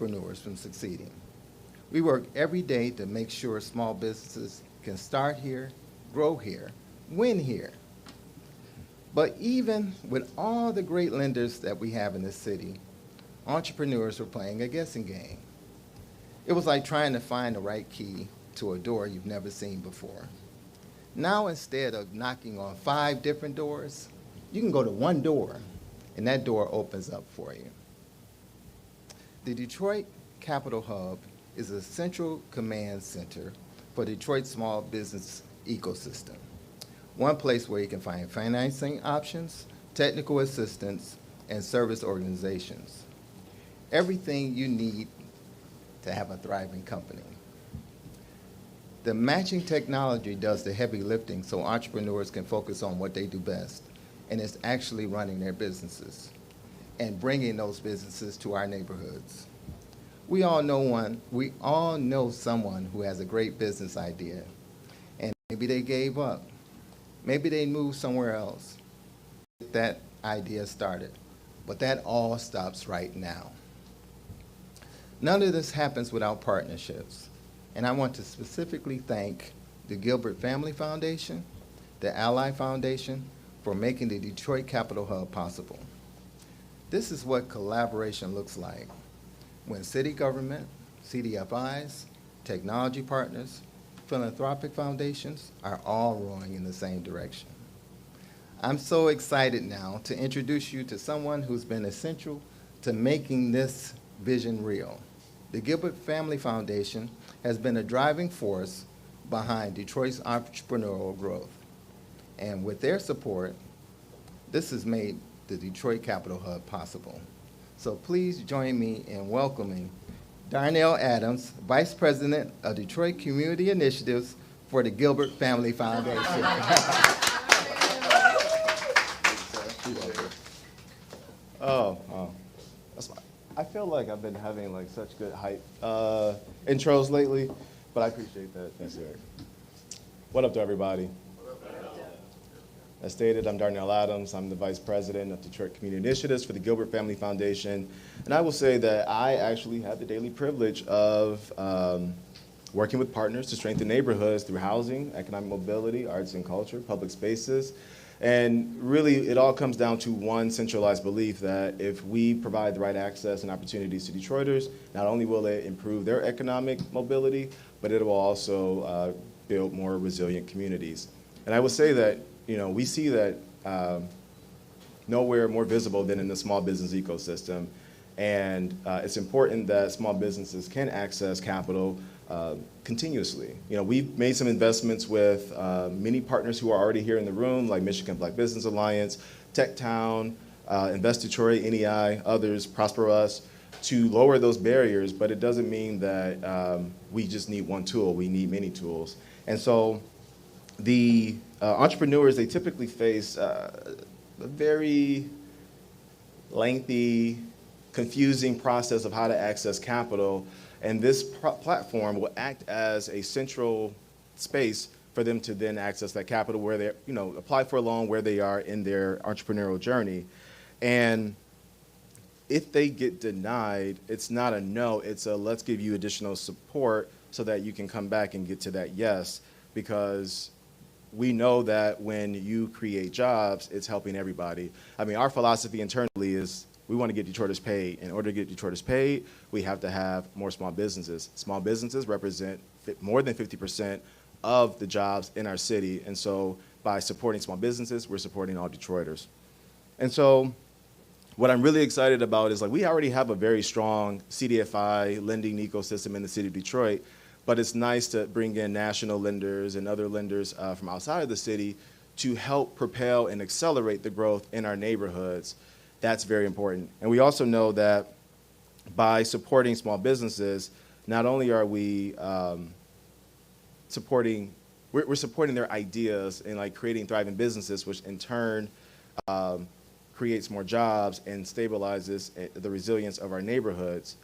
entrepreneurs from succeeding. We work every day to make sure small businesses can start here, grow here, win here. But even with all the great lenders that we have in this city, entrepreneurs were playing a guessing game. It was like trying to find the right key to a door you've never seen before. Now, instead of knocking on 5 different doors, you can go to one door, and that door opens up for you. The Detroit Capital Hub is a central command center for Detroit's small business ecosystem. One place where you can find financing options, technical assistance, and service organizations. Everything you need to have a thriving company. The matching technology does the heavy lifting so entrepreneurs can focus on what they do best, and it's actually running their businesses and bringing those businesses to our neighborhoods. We all know someone who has a great business idea, and maybe they gave up. Maybe they moved somewhere else. Get that idea started, but that all stops right now. None of this happens without partnerships, and I want to specifically thank the Gilbert Family Foundation, the Ally Foundation, for making the Detroit Capital Hub possible. This is what collaboration looks like when city government, CDFIs, technology partners, philanthropic foundations are all rowing in the same direction. I'm so excited now to introduce you to someone who's been essential to making this vision real. The Gilbert Family Foundation has been a driving force behind Detroit's entrepreneurial growth. And with their support, this has made the Detroit Capital Hub possible. So please join me in welcoming Darnell Adams, Vice President of Detroit Community Initiatives for the Gilbert Family Foundation. That's fine. I feel like I've been having like such good hype intros lately, but I appreciate that. Thanks, Eric. What up to everybody? As stated, I'm Darnell Adams. I'm the Vice President of Detroit Community Initiatives for the Gilbert Family Foundation. And I will say that I actually had the daily privilege of working with partners to strengthen neighborhoods through housing, economic mobility, arts and culture, public spaces. And really, it all comes down to one centralized belief that if we provide the right access and opportunities to Detroiters, not only will it improve their economic mobility, but it will also build more resilient communities. And I will say that, you know, we see that nowhere more visible than in the small business ecosystem. And it's important that small businesses can access capital continuously. You know, we've made some investments with many partners who are already here in the room, like Michigan Black Business Alliance, TechTown, Invest Detroit, NEI, others, ProsperUS, to lower those barriers, but it doesn't mean that we just need one tool. We need many tools. And so the entrepreneurs, they typically face a very lengthy, confusing process of how to access capital, and this platform will act as a central space for them to then access that capital where they, you know, apply for a loan where they are in their entrepreneurial journey. And if they get denied, it's not a no, it's a let's give you additional support so that you can come back and get to that yes, because we know that when you create jobs, it's helping everybody. I mean, our philosophy internally is we want to get Detroiters paid. In order to get Detroiters paid, we have to have more small businesses. Small businesses represent more than 50% of the jobs in our city. And so by supporting small businesses, we're supporting all Detroiters. And so what I'm really excited about is, like, we already have a very strong CDFI lending ecosystem in the city of Detroit, but it's nice to bring in national lenders and other lenders from outside of the city to help propel and accelerate the growth in our neighborhoods. That's very important. And we also know that by supporting small businesses, not only are we supporting their ideas and like creating thriving businesses, which in turn creates more jobs and stabilizes the resilience of our neighborhoods.